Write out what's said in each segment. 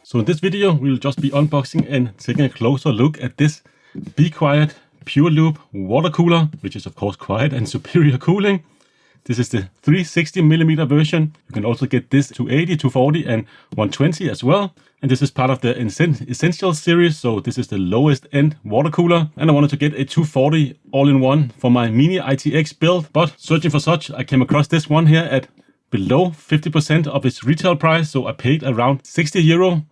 So in this video, we'll just be unboxing and taking a closer look at this Be Quiet Pure Loop water cooler, which is of course quiet and superior cooling. This is the 360mm version. You can also get this 280, 240 and 120 as well. And this is part of the Essentials series, so this is the lowest end water cooler. And I wanted to get a 240 all-in-one for my mini ITX build, but searching for such, I came across this one here at below 50% of its retail price. So I paid around €60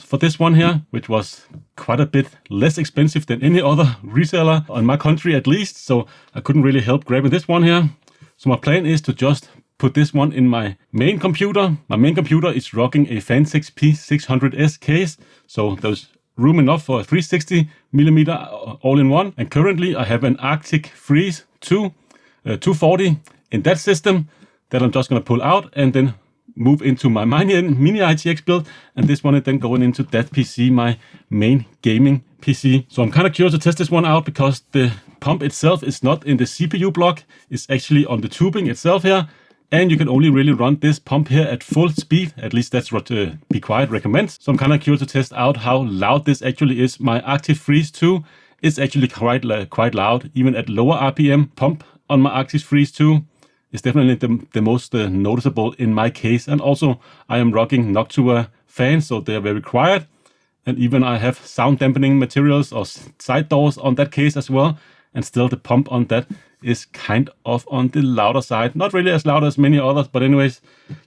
for this one here, which was quite a bit less expensive than any other reseller in my country at least. So I couldn't really help grabbing this one here. So my plan is to just put this one in my main computer. My main computer is rocking a Phanteks P600S case, so there's room enough for a 360mm all-in-one. And currently I have an Arctic Freeze 240 in that system that I'm just going to pull out and then move into my mini ITX build, and this one is then going into that PC, my main gaming PC. So I'm kind of curious to test this one out because the pump itself is not in the CPU block, it's actually on the tubing itself here, and you can only really run this pump here at full speed. At least that's what Be Quiet recommends. So I'm kind of curious to test out how loud this actually is. My Arctic Freeze 2 is actually quite loud, even at lower RPM. Pump on my Arctic Freeze 2 is definitely the most noticeable in my case. And also I am rocking Noctua fans, so they're very quiet. And even I have sound dampening materials or side doors on that case as well. And still the pump on that is kind of on the louder side. Not really as loud as many others, but anyways,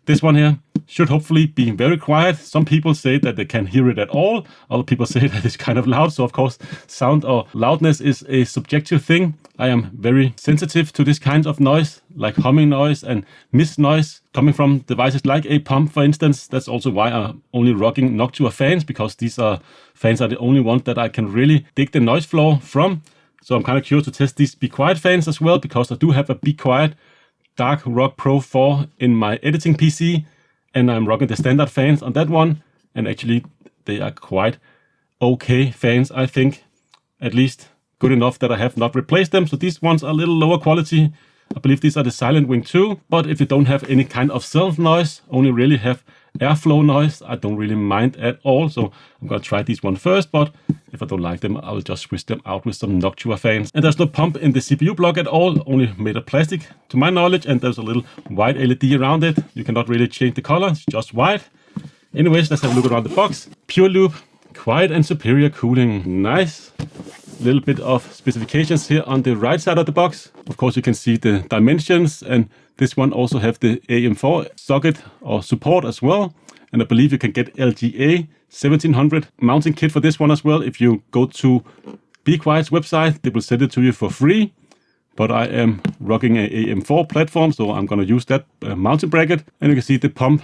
this one here should hopefully be very quiet. Some people say that they can't hear it at all. Other people say that it's kind of loud. So of course, sound or loudness is a subjective thing. I am very sensitive to this kind of noise, like humming noise and mist noise coming from devices like a pump, for instance. That's also why I'm only rocking Noctua fans, because these fans are the only ones that I can really dig the noise floor from. So I'm kind of curious to test these Be Quiet fans as well, because I do have a Be Quiet Dark Rock Pro 4 in my editing PC, and I'm rocking the standard fans on that one. And actually, they are quite okay fans, I think. At least good enough that I have not replaced them. So these ones are a little lower quality. I believe these are the Silent Wing 2. But if you don't have any kind of self noise, only really have airflow noise, I don't really mind at all. So I'm going to try these one first, but if I don't like them, I will just switch them out with some Noctua fans. And there's no pump in the CPU block at all, only made of plastic to my knowledge, and there's a little white LED around it. You cannot really change the color, it's just white. Anyways, let's have a look around the box. Pure Loop, quiet and superior cooling, nice. Little bit of specifications here on the right side of the box. Of course, you can see the dimensions, and this one also have the AM4 socket or support as well. And I believe you can get LGA 1700 mounting kit for this one as well. If you go to Be Quiet's website, they will send it to you for free. But I am rocking a AM4 platform, so I'm going to use that mounting bracket. And you can see the pump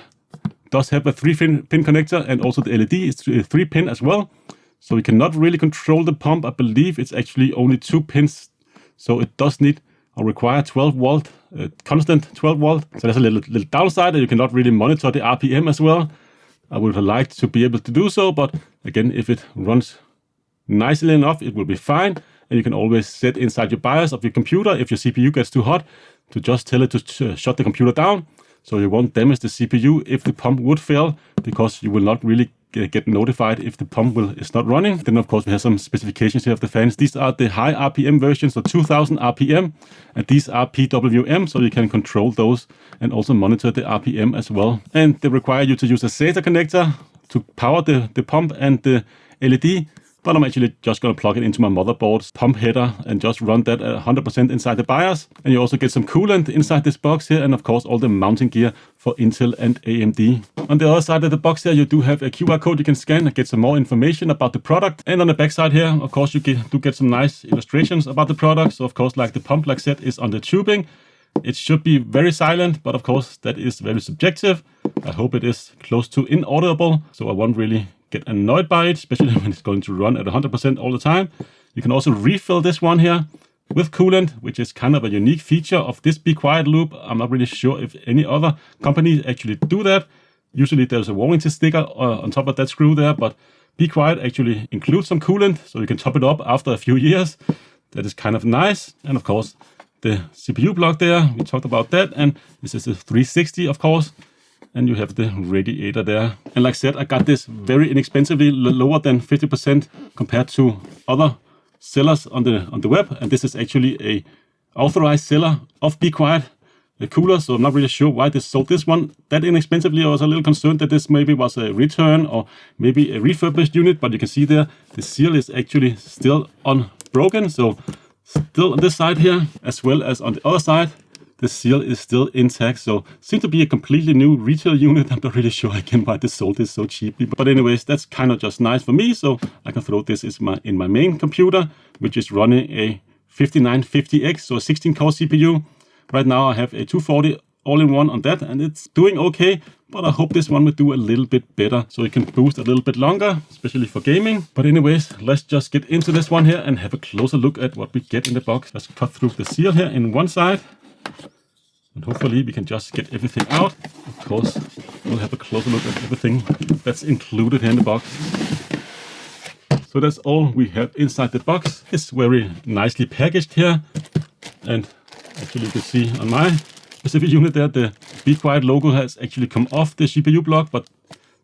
does have a 3-pin connector, and also the LED is 3-pin as well. So you cannot really control the pump. I believe it's actually only 2 pins. So it does need or require 12 volt, constant 12 volt. So there's a little downside that you cannot really monitor the RPM as well. I would have liked to be able to do so, but again, if it runs nicely enough, it will be fine. And you can always set inside your BIOS of your computer, if your CPU gets too hot, to just tell it to shut the computer down. So you won't damage the CPU if the pump would fail, because you will not really get notified if the pump is not running. Then of course we have some specifications here of the fans. These are the high RPM versions, so 2000 RPM, and these are PWM, so you can control those and also monitor the RPM as well. And they require you to use a SATA connector to power the pump and the LED. But I'm actually just going to plug it into my motherboard's pump header and just run that at 100% inside the BIOS. And you also get some coolant inside this box here, and of course all the mounting gear for Intel and AMD. On the other side of the box here, you do have a QR code you can scan and get some more information about the product. And on the back side here, of course, you do get some nice illustrations about the product. So of course, like the pump, like I said, is on the tubing. It should be very silent, but of course that is very subjective. I hope it is close to inaudible, so I won't really get annoyed by it, especially when it's going to run at 100% all the time. You can also refill this one here with coolant, which is kind of a unique feature of this Be Quiet loop. I'm not really sure if any other companies actually do that. Usually there's a warranty sticker on top of that screw there, but Be Quiet actually includes some coolant, so you can top it up after a few years. That is kind of nice. And of course, the CPU block there, we talked about that, and this is a 360, of course. and you have the radiator there. And like I said, I got this very inexpensively, lower than 50% compared to other sellers on the web. And this is actually a authorized seller of Be Quiet cooler, so I'm not really sure why they sold this one that inexpensively. I was a little concerned that this maybe was a return or maybe a refurbished unit, but you can see there the seal is actually still unbroken. So still on this side here, as well as on the other side, the seal is still intact. So seems to be a completely new retail unit. I'm not really sure again why they sold this so cheaply. But anyways, that's kind of just nice for me. So I can throw this in my main computer, which is running a 5950X, so a 16-core CPU. Right now I have a 240 all-in-one on that, and it's doing okay, but I hope this one will do a little bit better, so it can boost a little bit longer, especially for gaming. But anyways, let's just get into this one here and have a closer look at what we get in the box. Let's cut through the seal here in one side, and hopefully we can just get everything out. Of course, we'll have a closer look at everything that's included here in the box. So that's all we have inside the box. It's very nicely packaged here, and actually you can see on my specific unit there, the Be Quiet logo has actually come off the CPU block, but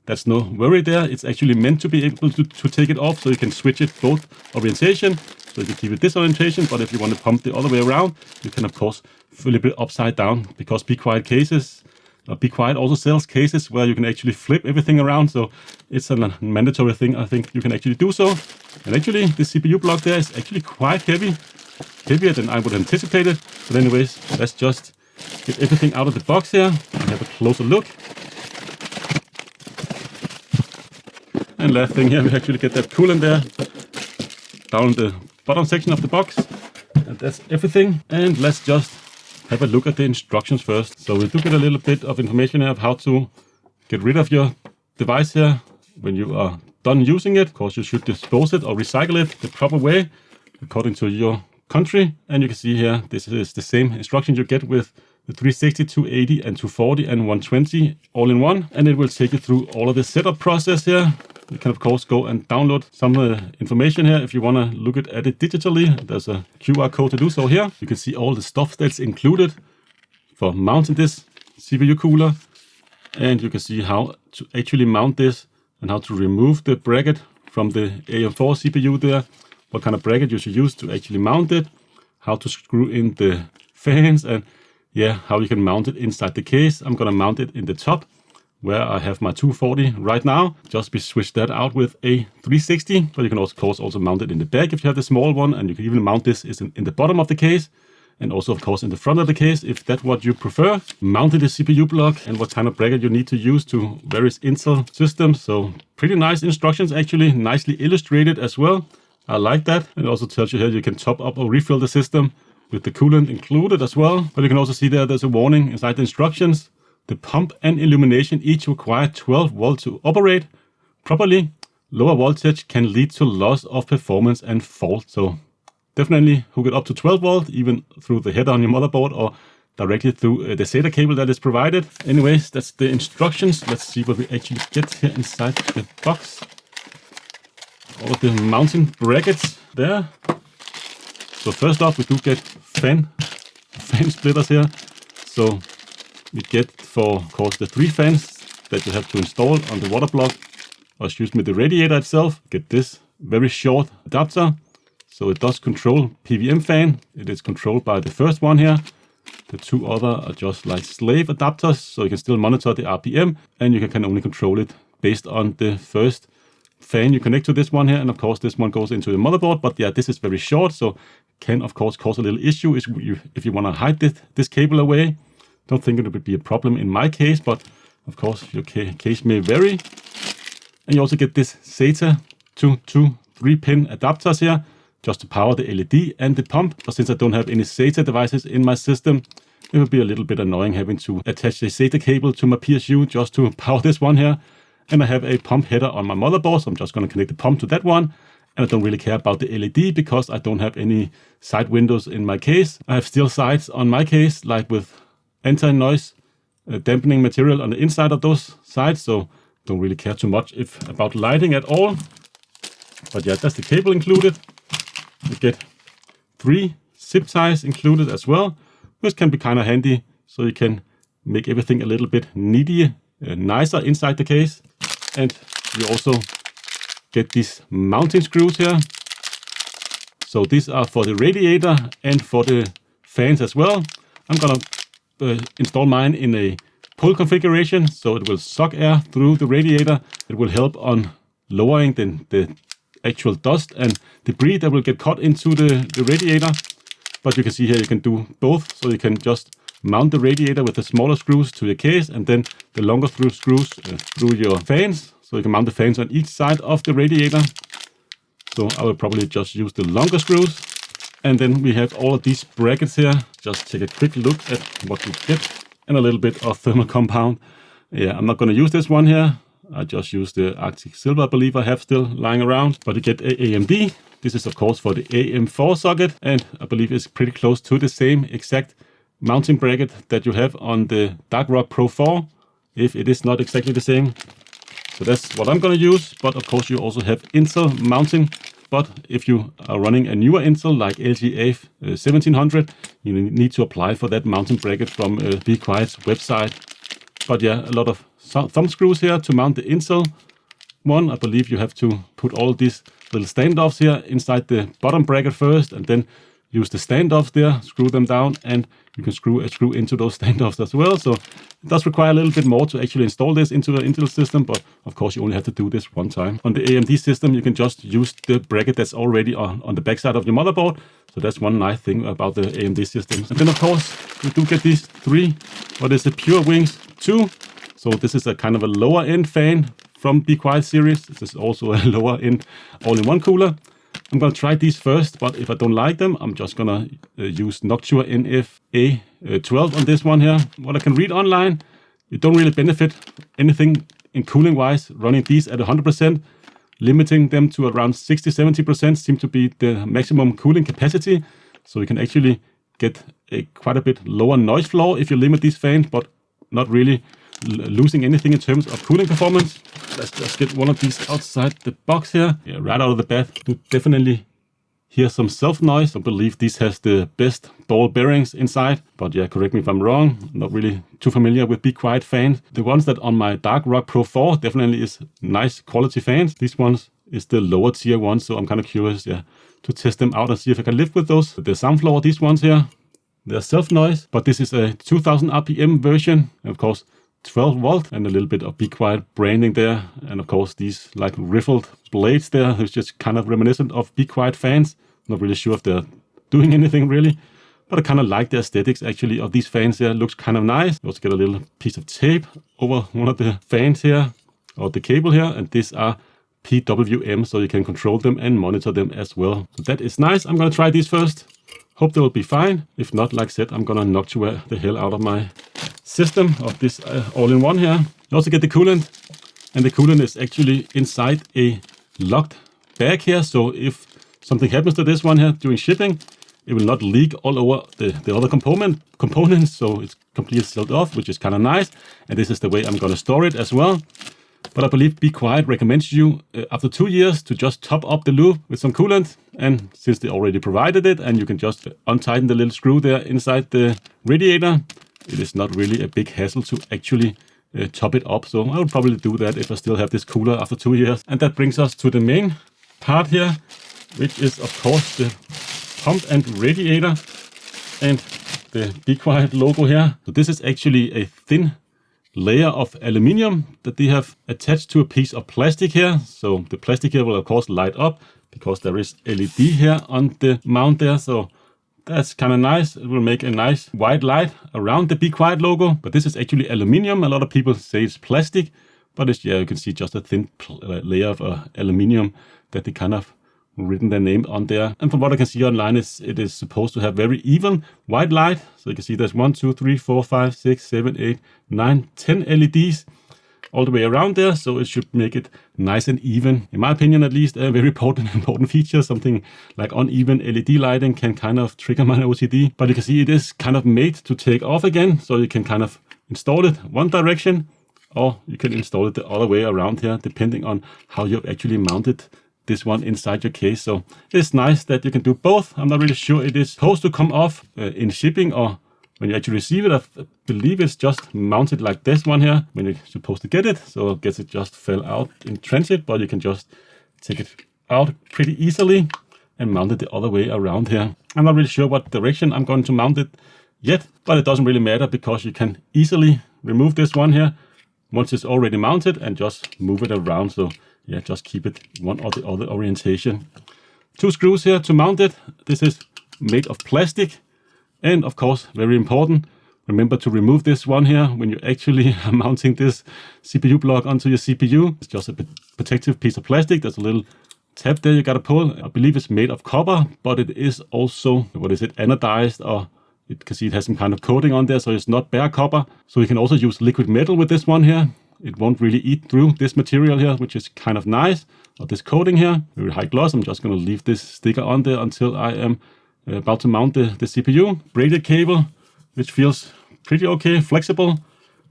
that's no worry there. It's actually meant to be able to take it off, so you can switch it both orientation. So you can keep it this orientation, but if you want to pump the other way around, you can of course flip it upside down, because Be Quiet cases, Be Quiet also sells cases where you can actually flip everything around. So it's a mandatory thing. I think you can actually do so. And actually the CPU block there is actually quite heavy. Heavier than I would have anticipated. But anyways, let's just get everything out of the box here and have a closer look. And last thing here, we actually get that coolant there down the bottom section of the box. And that's everything. And let's just have a look at the instructions first. So we do get a little bit of information here of how to get rid of your device here when you are done using it. Of course, you should dispose it or recycle it the proper way according to your country. And you can see here, this is the same instructions you get with the 360, 280 and 240 and 120 all in one. And it will take you through all of the setup process here. You can of course go and download some information here if you want to look at it digitally. There's a QR code to do so here. You can see all the stuff that's included for mounting this CPU cooler. And you can see how to actually mount this and how to remove the bracket from the AM4 CPU there. What kind of bracket you should use to actually mount it, how to screw in the fans, and yeah, how you can mount it inside the case. I'm gonna mount it in the top where I have my 240 right now. Just be switch that out with a 360, but you can of course also mount it in the back if you have the small one, and you can even mount this in the bottom of the case, and also of course in the front of the case if that's what you prefer. Mounting the CPU block and what kind of bracket you need to use to various Intel systems. So pretty nice instructions, actually nicely illustrated as well. I like that. It also tells you here you can top up or refill the system with the coolant included as well. But you can also see there's a warning inside the instructions. The pump and illumination each require 12 volts to operate properly. Lower voltage can lead to loss of performance and fault. So definitely hook it up to 12 volt, even through the header on your motherboard or directly through the SATA cable that is provided. Anyways, that's the instructions. Let's see what we actually get here inside the box. All of the mounting brackets there. So first off, we do get fan splitters here. So we get, for of course, the 3 fans that you have to install on the water block, or excuse me, the radiator itself. Get this very short adapter. So it does control PWM fan. It is controlled by the first one here. The 2 other are just like slave adapters, so you can still monitor the RPM, and you can only control it based on the first fan you connect to this one here. And of course this one goes into the motherboard, but yeah, this is very short, so can of course cause a little issue if you want to hide this cable away. Don't think it would be a problem in my case, but of course your case may vary. And you also get this SATA to 2 3-pin adapters here just to power the LED and the pump. But since I don't have any SATA devices in my system, it would be a little bit annoying having to attach the SATA cable to my PSU just to power this one here. And I have a pump header on my motherboard, so I'm just going to connect the pump to that one. And I don't really care about the LED because I don't have any side windows in my case. I have steel sides on my case, like with anti-noise dampening material on the inside of those sides. So don't really care too much about lighting at all. But yeah, that's the cable included. You get 3 zip ties included as well, which can be kind of handy. So you can make everything a little bit neater nicer inside the case. And you also get these mounting screws here. So these are for the radiator and for the fans as well. I'm gonna install mine in a pull configuration, so it will suck air through the radiator. It will help on lowering the actual dust and debris that will get caught into the radiator. But you can see here you can do both, so you can just mount the radiator with the smaller screws to your case, and then the longer screws through your fans. So you can mount the fans on each side of the radiator. So I will probably just use the longer screws. And then we have all of these brackets here. Just take a quick look at what we get. And a little bit of thermal compound. Yeah, I'm not going to use this one here. I just use the Arctic Silver, I believe I have still lying around. But you get AMD. This is of course for the AM4 socket. And I believe it's pretty close to the same exact mounting bracket that you have on the Dark Rock Pro 4. If it is not exactly the same. So that's what I'm going to use. But of course you also have Intel mounting. But if you are running a newer Intel like LGA 1700, you need to apply for that mounting bracket from Be Quiet's website. But yeah, a lot of thumb screws here to mount the Intel one. I believe you have to put all these little standoffs here inside the bottom bracket first, and then use the standoffs there, screw them down, and you can screw a screw into those standoffs as well. So it does require a little bit more to actually install this into the Intel system, but of course you only have to do this one time. On the AMD system, you can just use the bracket that's already on the backside of your motherboard. So that's one nice thing about the AMD systems. And then of course, you do get these three, what is the Pure Wings 2. So this is a kind of a lower end fan from Be Quiet series. This is also a lower end all-in-one cooler. I'm going to try these first, but if I don't like them, I'm just going to use Noctua NF-A12 on this one here. What I can read online, you don't really benefit anything in cooling-wise running these at 100%. Limiting them to around 60-70% seems to be the maximum cooling capacity. So you can actually get quite a bit lower noise floor if you limit these fans, but not really losing anything in terms of cooling performance. Let's just get one of these outside the box here. Yeah, right out of the bat. You definitely hear some self noise. I believe this has the best ball bearings inside. But yeah, correct me if I'm wrong. I'm not really too familiar with Be Quiet fans. The ones that on my Dark Rock Pro 4 definitely is nice quality fans. These ones is the lower tier ones, so I'm kind of curious, yeah, to test them out and see if I can live with those. The sound floor, these ones here, they're self noise, but this is a 2000 RPM version, and of course 12 volt and a little bit of Be Quiet branding there, and of course these like riffled blades there, which just kind of reminiscent of Be Quiet fans. Not really sure if they're doing anything really, but I kind of like the aesthetics actually of these fans here. Looks kind of nice. You also get a little piece of tape over one of the fans here, or the cable here, and these are PWM, so you can control them and monitor them as well. So that is nice. I'm gonna try these first. Hope they will be fine. If not, like I said, I'm gonna Noctua the hell out of my system of this all-in-one here. You also get the coolant, and the coolant is actually inside a locked bag here. So if something happens to this one here during shipping, it will not leak all over the other components. So it's completely sealed off, which is kind of nice. And this is the way I'm gonna store it as well. But I believe Be Quiet recommends you after 2 years to just top up the loop with some coolant. And since they already provided it, and you can just untighten the little screw there inside the radiator, it is not really a big hassle to actually top it up. So I would probably do that if I still have this cooler after 2 years. And that brings us to the main part here, which is of course the pump and radiator and the Be Quiet logo here. So this is actually a thin layer of aluminium that they have attached to a piece of plastic here. So the plastic here will of course light up because there is LED here on the mount there. So that's kind of nice. It will make a nice white light around the Be Quiet logo. But this is actually aluminium. A lot of people say it's plastic, but it's, yeah, you can see just a thin layer of aluminium that they kind of written their name on there. And from what I can see online, it is supposed to have very even white light. So you can see there's 1, 2, 3, 4, 5, 6, 7, 8, 9, 10 LEDs all the way around there. So it should make it nice and even. In my opinion, at least, a very important feature. Something like uneven LED lighting can kind of trigger my OCD. But you can see it is kind of made to take off again. So you can kind of install it one direction, or you can install it the other way around here, depending on how you've actually mounted this one inside your case. So it's nice that you can do both. I'm not really sure it is supposed to come off in shipping or When you actually receive it, I believe it's just mounted like this one here when you're supposed to get it. So I guess it just fell out in transit, but you can just take it out pretty easily and mount it the other way around here. I'm not really sure what direction I'm going to mount it yet, but it doesn't really matter because you can easily remove this one here once it's already mounted and just move it around. So yeah, just keep it one or the other orientation. 2 screws here to mount it. This is made of plastic. And of course, very important, remember to remove this one here when you actually are mounting this CPU block onto your CPU. It's just a protective piece of plastic. There's a little tab there you gotta pull. I believe it's made of copper, but it is also, anodized, or you can see it has some kind of coating on there, so it's not bare copper. So you can also use liquid metal with this one here. It won't really eat through this material here, which is kind of nice. Or this coating here, very high gloss. I'm just gonna leave this sticker on there until I am about to mount the CPU. Braided cable, which feels pretty okay, flexible,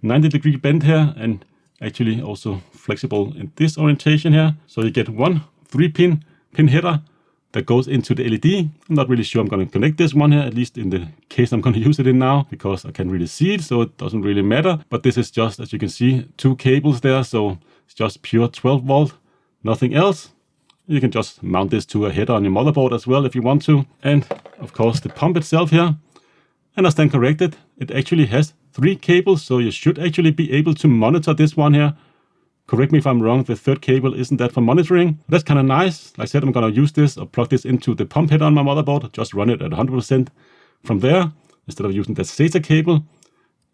90-degree bend here, and actually also flexible in this orientation here. So you get one 3-pin header that goes into the LED. I'm not really sure I'm going to connect this one here, at least in the case I'm going to use it in now, because I can't really see it, so it doesn't really matter. But this is just, as you can see, 2 cables there, so it's just pure 12 volt, nothing else. You can just mount this to a header on your motherboard as well if you want to. And of course the pump itself here, and I stand corrected, it actually has 3 cables, so you should actually be able to monitor this one here. Correct me if I'm wrong, the 3rd cable isn't that for monitoring. That's kind of nice. Like I said, I'm going to use this or plug this into the pump header on my motherboard, just run it at 100% from there instead of using that SATA cable.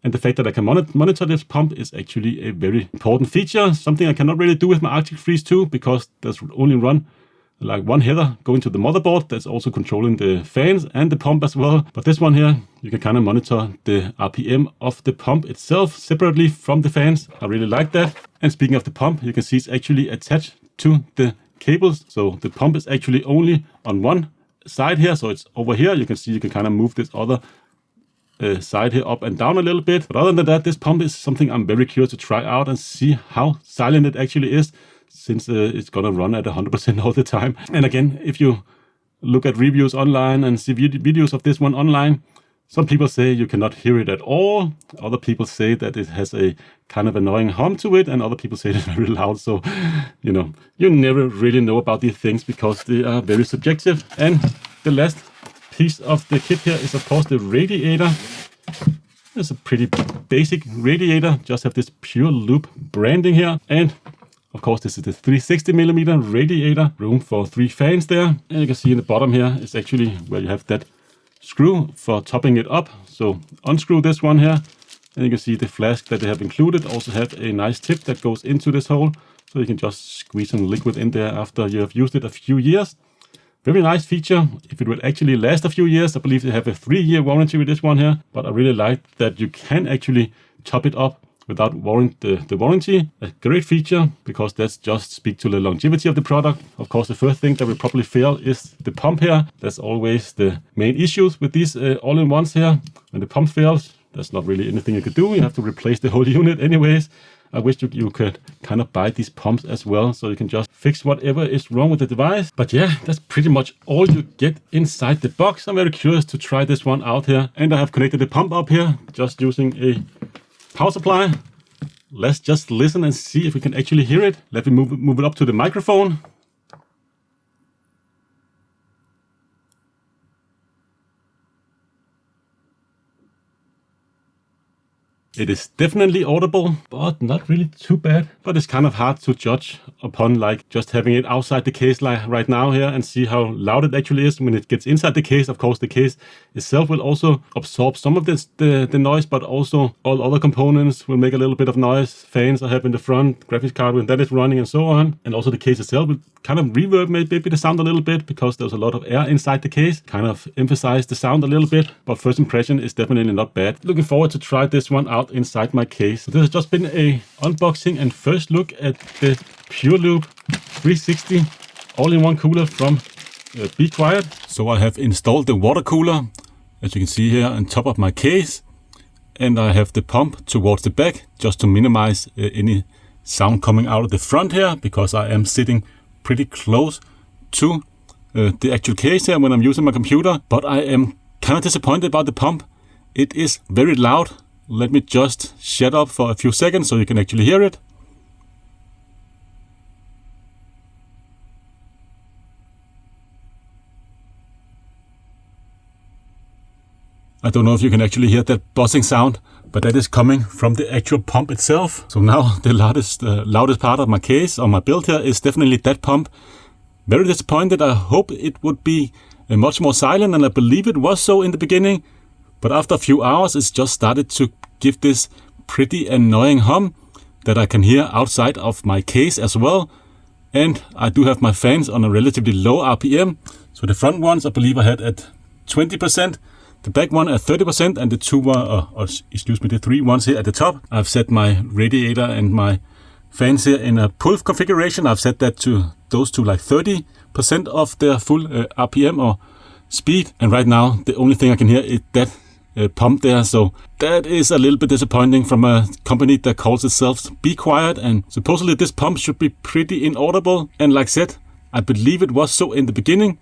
And the fact that I can monitor this pump is actually a very important feature, something I cannot really do with my Arctic Freeze 2 because there's only like one header going to the motherboard that's also controlling the fans and the pump as well. But this one here, you can kind of monitor the RPM of the pump itself separately from the fans. I really like that. And speaking of the pump, you can see it's actually attached to the cables. So the pump is actually only on one side here. So it's over here. You can see you can kind of move this other side here up and down a little bit. But other than that, this pump is something I'm very curious to try out and see how silent it actually is, since it's gonna run at 100% all the time. And again, if you look at reviews online and see videos of this one online, some people say you cannot hear it at all. Other people say that it has a kind of annoying hum to it, and other people say it's very loud. So, you know, you never really know about these things because they are very subjective. And the last piece of the kit here is of course the radiator. It's a pretty basic radiator, just have this pure loop branding here. And of course, this is the 360mm radiator, room for 3 fans there. And you can see in the bottom here is actually where you have that screw for topping it up. So unscrew this one here, and you can see the flask that they have included also have a nice tip that goes into this hole. So you can just squeeze some liquid in there after you have used it a few years. Very nice feature. If it would actually last a few years, I believe they have a 3-year warranty with this one here. But I really like that you can actually top it up without the warranty. A great feature, because that's just speak to the longevity of the product. Of course, the first thing that will probably fail is the pump here. That's always the main issues with these all-in-ones here. When the pump fails, there's not really anything you could do. You have to replace the whole unit anyways. I wish you could kind of buy these pumps as well, so you can just fix whatever is wrong with the device. But yeah, that's pretty much all you get inside the box. I'm very curious to try this one out here. And I have connected the pump up here, just using a power supply. Let's just listen and see if we can actually hear it. Let me move it up to the microphone. It is definitely audible, but not really too bad. But it's kind of hard to judge upon like just having it outside the case like right now here and see how loud it actually is when it gets inside the case. Of course, the case itself will also absorb some of the noise, but also all other components will make a little bit of noise. Fans I have in the front, graphics card when that is running and so on. And also the case itself will kind of reverb maybe the sound a little bit because there's a lot of air inside the case. Kind of emphasize the sound a little bit, but first impression is definitely not bad. Looking forward to try this one out inside my case. So this has just been a unboxing and first look at the Pure Loop 360 all-in-one cooler from Be Quiet. So I have installed the water cooler, as you can see here on top of my case, and I have the pump towards the back just to minimize any sound coming out of the front here, because I am sitting pretty close to the actual case here when I'm using my computer. But I am kind of disappointed about the pump. It is very loud. Let me just shut up for a few seconds so you can actually hear it. I don't know if you can actually hear that buzzing sound, but that is coming from the actual pump itself. So now the loudest part of my case or my build here is definitely that pump. Very disappointed. I hope it would be much more silent, and I believe it was so in the beginning. But after a few hours, it's just started to give this pretty annoying hum that I can hear outside of my case as well. And I do have my fans on a relatively low RPM. So the front ones I believe I had at 20%. The back one at 30%, and the the 3 ones here at the top. I've set my radiator and my fans here in a pull configuration. I've set that to those to like 30% of their full RPM or speed. And right now, the only thing I can hear is that pump there. So that is a little bit disappointing from a company that calls itself Be Quiet. And supposedly this pump should be pretty inaudible. And like I said, I believe it was so in the beginning.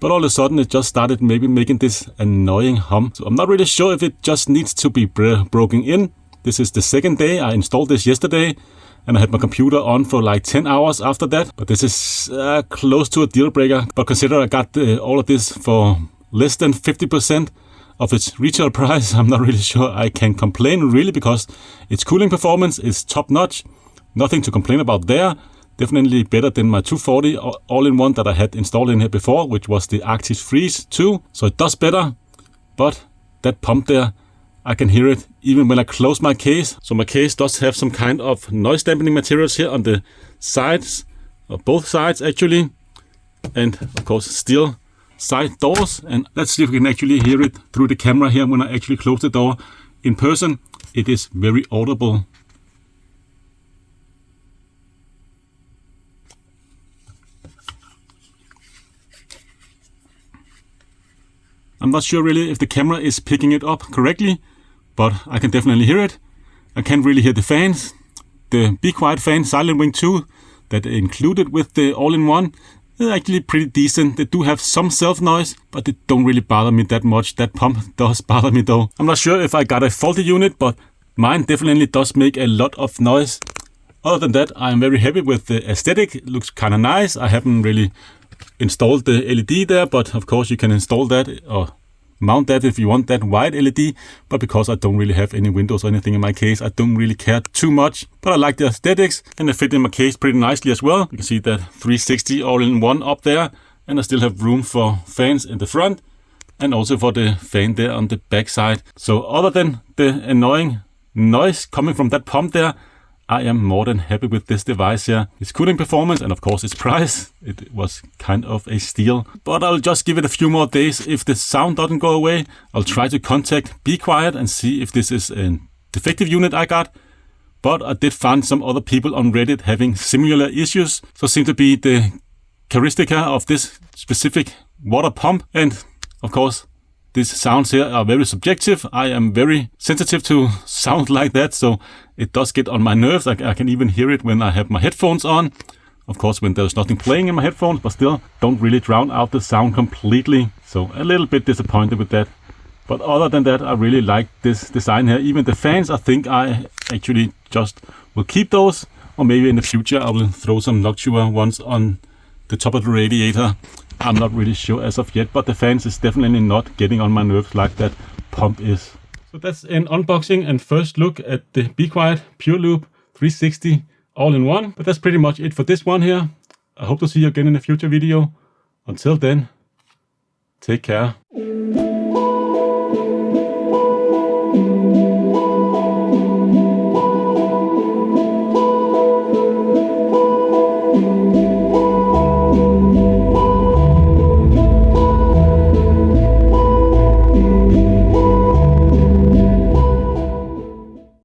But all of a sudden it just started maybe making this annoying hum. So I'm not really sure if it just needs to be broken in. This is the second day. I installed this yesterday and I had my computer on for like 10 hours after that. But this is close to a deal breaker. But consider I got all of this for less than 50% of its retail price. I'm not really sure I can complain really, because its cooling performance is top notch. Nothing to complain about there. Definitely better than my 240 all-in-one that I had installed in here before, which was the Arctic Freeze 2. So it does better, but that pump there, I can hear it even when I close my case. So my case does have some kind of noise dampening materials here on the sides, or both sides actually, and of course steel side doors. And let's see if we can actually hear it through the camera here when I actually close the door. In person, it is very audible. I'm not sure really if the camera is picking it up correctly, but I can definitely hear it. I can't really hear the fans. The Be Quiet fan Silent Wing 2 that included with the all-in-one is actually pretty decent. They do have some self-noise, but it don't really bother me that much. That pump does bother me though. I'm not sure if I got a faulty unit, but mine definitely does make a lot of noise. Other than that, I'm very happy with the aesthetic. It looks kind of nice. I haven't really installed the LED there, but of course you can install that or mount that if you want that white LED. But because I don't really have any windows or anything in my case, I don't really care too much. But I like the aesthetics, and they fit in my case pretty nicely as well. You can see that 360 all-in-one up there, and I still have room for fans in the front and also for the fan there on the back side. So other than the annoying noise coming from that pump there, I am more than happy with this device here. Its cooling performance and of course its price. It was kind of a steal. But I'll just give it a few more days. If the sound doesn't go away, I'll try to contact Be Quiet and see if this is a defective unit I got. But I did find some other people on Reddit having similar issues. So it seemed to be the characteristic of this specific water pump. And of course, these sounds here are very subjective. I am very sensitive to sound like that, so it does get on my nerves. I can even hear it when I have my headphones on. Of course, when there's nothing playing in my headphones, but still don't really drown out the sound completely. So a little bit disappointed with that. But other than that, I really like this design here. Even the fans, I think I actually just will keep those. Or maybe in the future, I will throw some Noctua ones on the top of the radiator. I'm not really sure as of yet, but the fans is definitely not getting on my nerves like that pump is. So that's an unboxing and first look at the Be Quiet Pure Loop 360 all-in-one. But that's pretty much it for this one here. I hope to see you again in a future video. Until then, take care.